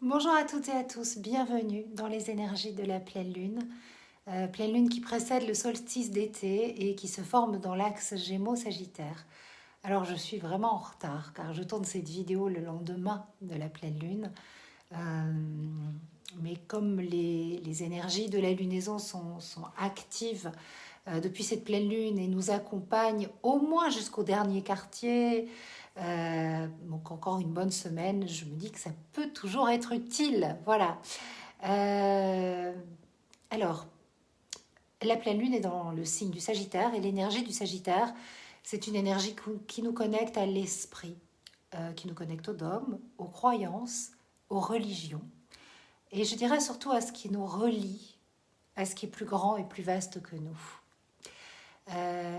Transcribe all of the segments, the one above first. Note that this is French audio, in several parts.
Bonjour à toutes et à tous, bienvenue dans les énergies de la pleine lune qui précède le solstice d'été et qui se forme dans l'axe Gémeaux-Sagittaire. Alors je suis vraiment en retard car je tourne cette vidéo le lendemain de la pleine lune. Euh, mais comme les énergies de la lunaison sont actives depuis cette pleine lune et nous accompagnent au moins jusqu'au dernier quartier, donc encore une bonne semaine, je me dis que ça peut toujours être utile. Voilà. Euh, alors, la pleine lune est dans le signe du Sagittaire et l'énergie du Sagittaire, c'est une énergie qui nous connecte à l'esprit, qui nous connecte aux dogmes, aux croyances, aux religions. Et je dirais surtout à ce qui nous relie, à ce qui est plus grand et plus vaste que nous. Euh,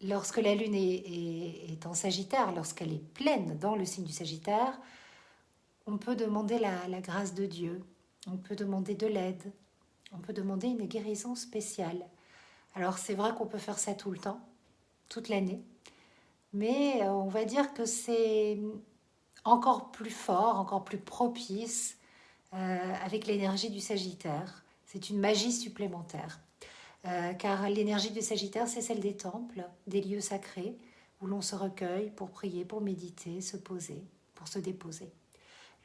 Lorsque la lune est en Sagittaire, lorsqu'elle est pleine dans le signe du Sagittaire, on peut demander la grâce de Dieu, on peut demander de l'aide, on peut demander une guérison spéciale. Alors c'est vrai qu'on peut faire ça tout le temps, toute l'année, mais on va dire que c'est encore plus fort, encore plus propice avec l'énergie du Sagittaire. C'est une magie supplémentaire. Car l'énergie du Sagittaire, c'est celle des temples, des lieux sacrés, où l'on se recueille pour prier, pour méditer, se poser, pour se déposer.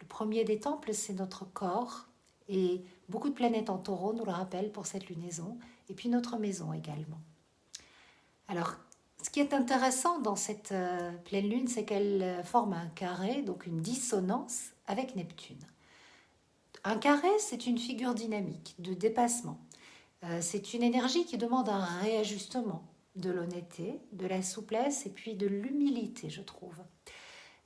Le premier des temples, c'est notre corps, et beaucoup de planètes en taureau nous le rappellent pour cette lunaison, et puis notre maison également. Alors, ce qui est intéressant dans cette pleine lune, c'est qu'elle forme un carré, donc une dissonance avec Neptune. Un carré, c'est une figure dynamique, de dépassement. C'est une énergie qui demande un réajustement, de l'honnêteté, de la souplesse et puis de l'humilité, je trouve.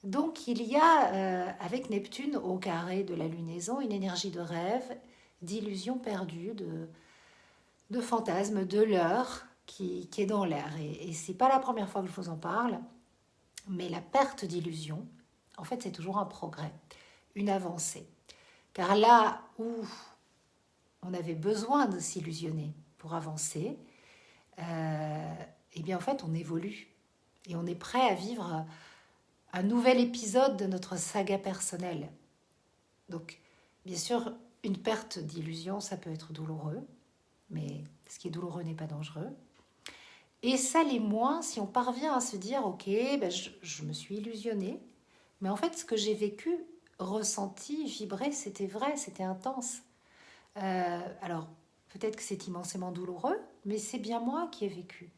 Donc il y a avec Neptune au carré de la lunaison une énergie de rêve, d'illusion perdue, de fantasme, de leurre qui est dans l'air. Et c'est pas la première fois que je vous en parle, mais la perte d'illusion, en fait, c'est toujours un progrès, une avancée. Car là où on avait besoin de s'illusionner pour avancer, eh bien en fait on évolue et on est prêt à vivre un nouvel épisode de notre saga personnelle. Donc bien sûr une perte d'illusion ça peut être douloureux, mais ce qui est douloureux n'est pas dangereux. Et ça l'est moins si on parvient à se dire ok ben je me suis illusionnée, mais en fait ce que j'ai vécu, ressenti, vibré, c'était vrai, c'était intense. Alors, peut-être que c'est immensément douloureux, mais c'est bien moi qui ai vécu.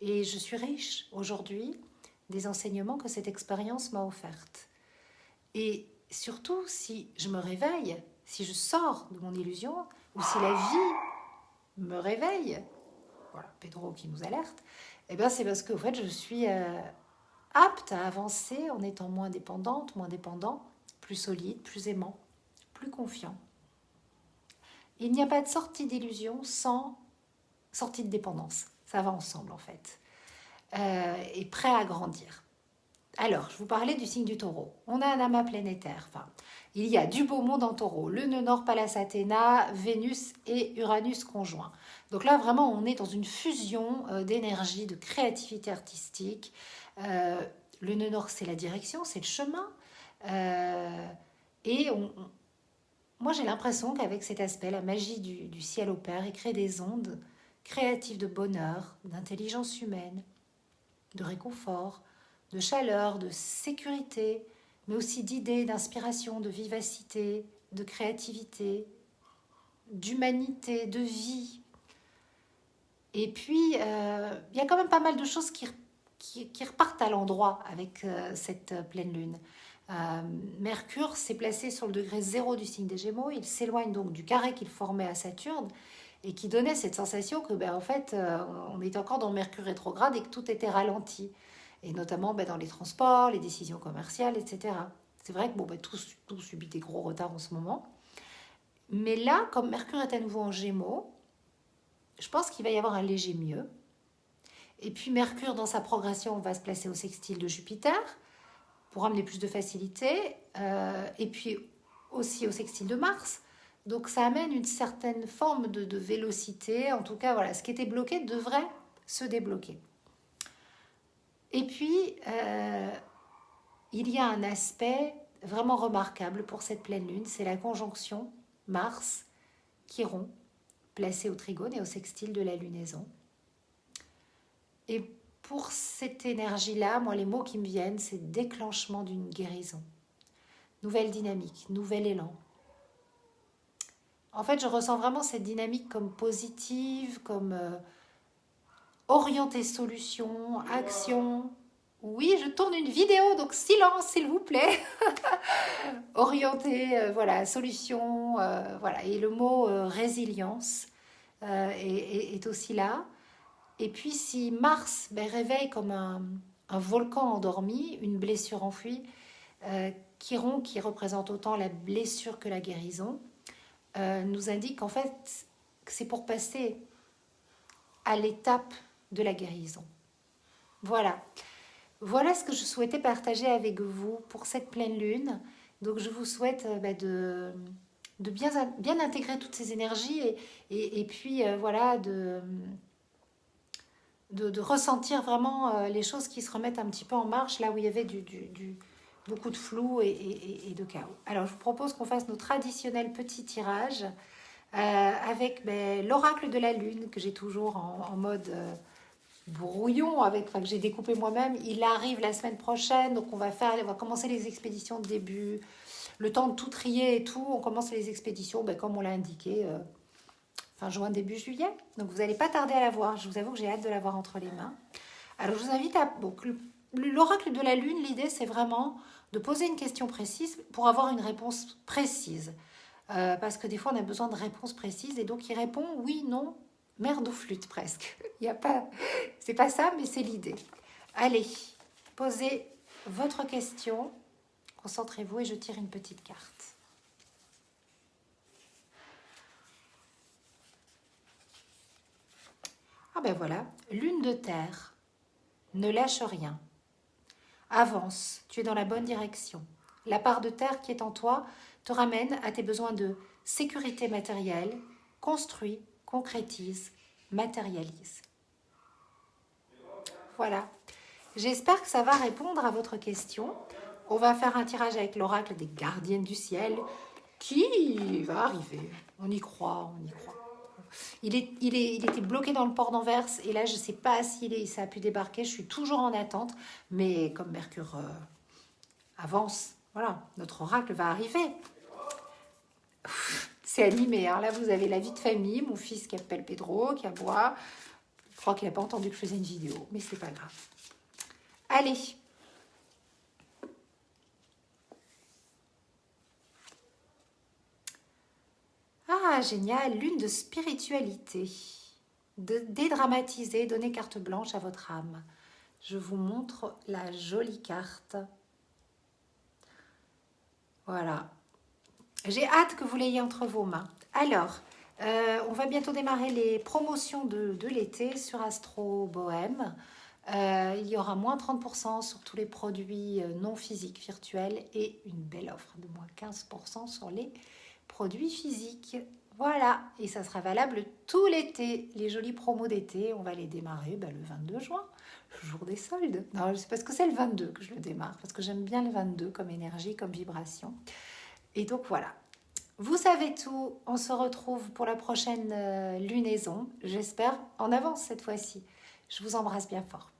Et je suis riche aujourd'hui des enseignements que cette expérience m'a offertes. Et surtout, si je me réveille, si je sors de mon illusion, ou si la vie me réveille, voilà, Pedro qui nous alerte, eh bien c'est parce que en fait, je suis apte à avancer en étant moins dépendante, moins dépendant, plus solide, plus aimant, plus confiant. Il n'y a pas de sortie d'illusion sans sortie de dépendance. Ça va ensemble en fait. Et prêt à grandir. Alors, je vous parlais du signe du taureau. On a un amas planétaire. Enfin, il y a du beau monde en taureau. Le nœud nord Pallas Athéna, Vénus et Uranus conjoints. Donc là, vraiment, on est dans une fusion d'énergie, de créativité artistique. Le nœud nord, c'est la direction, c'est le chemin. Euh, et moi, j'ai l'impression qu'avec cet aspect, la magie du ciel opère et crée des ondes créatives de bonheur, d'intelligence humaine, de réconfort, de chaleur, de sécurité, mais aussi d'idées, d'inspiration, de vivacité, de créativité, d'humanité, de vie. Et puis, il y a quand même pas mal de choses qui repartent à l'endroit avec cette pleine lune. Euh, Mercure s'est placé sur le degré zéro du signe des Gémeaux. Il s'éloigne donc du carré qu'il formait à Saturne et qui donnait cette sensation que, ben, en fait, on était encore dans Mercure rétrograde et que tout était ralenti. Et notamment ben, dans les transports, les décisions commerciales, etc. C'est vrai que bon, ben, tout subit des gros retards en ce moment. Mais là, comme Mercure est à nouveau en Gémeaux, je pense qu'il va y avoir un léger mieux. Et puis Mercure, dans sa progression, va se placer au sextile de Jupiter pour amener plus de facilité. Et puis aussi au sextile de Mars. Donc ça amène une certaine forme de vélocité. En tout cas, voilà, ce qui était bloqué devrait se débloquer. Et puis, il y a un aspect vraiment remarquable pour cette pleine lune, c'est la conjonction Mars-Chiron, placée au trigone et au sextile de la lunaison. Et pour cette énergie-là, moi, les mots qui me viennent, c'est déclenchement d'une guérison. Nouvelle dynamique, nouvel élan. En fait, je ressens vraiment cette dynamique comme positive, comme orientée solution, action. Oui, je tourne une vidéo, donc silence, s'il vous plaît. Orientée, voilà, solution, voilà. Et le mot résilience est aussi là. Et puis, si Mars réveille comme un volcan endormi, une blessure enfouie, Chiron, qui représente autant la blessure que la guérison, nous indique qu'en fait, que c'est pour passer à l'étape de la guérison. Voilà. Voilà ce que je souhaitais partager avec vous pour cette pleine lune. Donc, je vous souhaite de bien intégrer toutes ces énergies et puis, voilà, de ressentir vraiment les choses qui se remettent un petit peu en marche, là où il y avait beaucoup de flou et de chaos. Alors, je vous propose qu'on fasse nos traditionnels petits tirages avec l'oracle de la lune, que j'ai toujours en mode brouillon, que j'ai découpé moi-même. Il arrive la semaine prochaine, donc on va commencer les expéditions de début. Le temps de tout trier et tout, on commence les expéditions, comme on l'a indiqué, fin juin, début juillet. Donc vous n'allez pas tarder à la voir. Je vous avoue que j'ai hâte de la voir entre les mains. Alors je vous invite à... Donc, l'oracle de la lune, l'idée c'est vraiment de poser une question précise pour avoir une réponse précise. Parce que des fois on a besoin de réponses précises et donc il répond oui, non, merde ou flûte presque. Il y a pas... C'est pas ça, mais c'est l'idée. Allez, posez votre question. Concentrez-vous et je tire une petite carte. Ah ben voilà, lune de terre, ne lâche rien. Avance, tu es dans la bonne direction. La part de terre qui est en toi te ramène à tes besoins de sécurité matérielle, construis, concrétise, matérialise. Voilà, j'espère que ça va répondre à votre question. On va faire un tirage avec l'oracle des gardiennes du ciel qui va arriver. On y croit, on y croit. Il était bloqué dans le port d'Anvers et là je ne sais pas si ça a pu débarquer, je suis toujours en attente, mais comme Mercure avance, voilà, notre oracle va arriver. C'est animé, hein. Là vous avez la vie de famille, mon fils qui appelle Pedro, qui aboie, je crois qu'il n'a pas entendu que je faisais une vidéo, mais c'est pas grave. Allez. Ah, génial, lune de spiritualité. De dédramatiser, donner carte blanche à votre âme. Je vous montre la jolie carte. Voilà. J'ai hâte que vous l'ayez entre vos mains. Alors, on va bientôt démarrer les promotions de l'été sur Astro Bohème. Il y aura moins 30% sur tous les produits non physiques virtuels et une belle offre de moins 15% sur les produits physiques. Voilà, et ça sera valable tout l'été. Les jolies promos d'été, on va les démarrer le 22 juin, le jour des soldes. Non, c'est parce que c'est le 22 que je le démarre, parce que j'aime bien le 22 comme énergie, comme vibration. Et donc voilà, vous savez tout, on se retrouve pour la prochaine lunaison, j'espère en avance cette fois-ci. Je vous embrasse bien fort.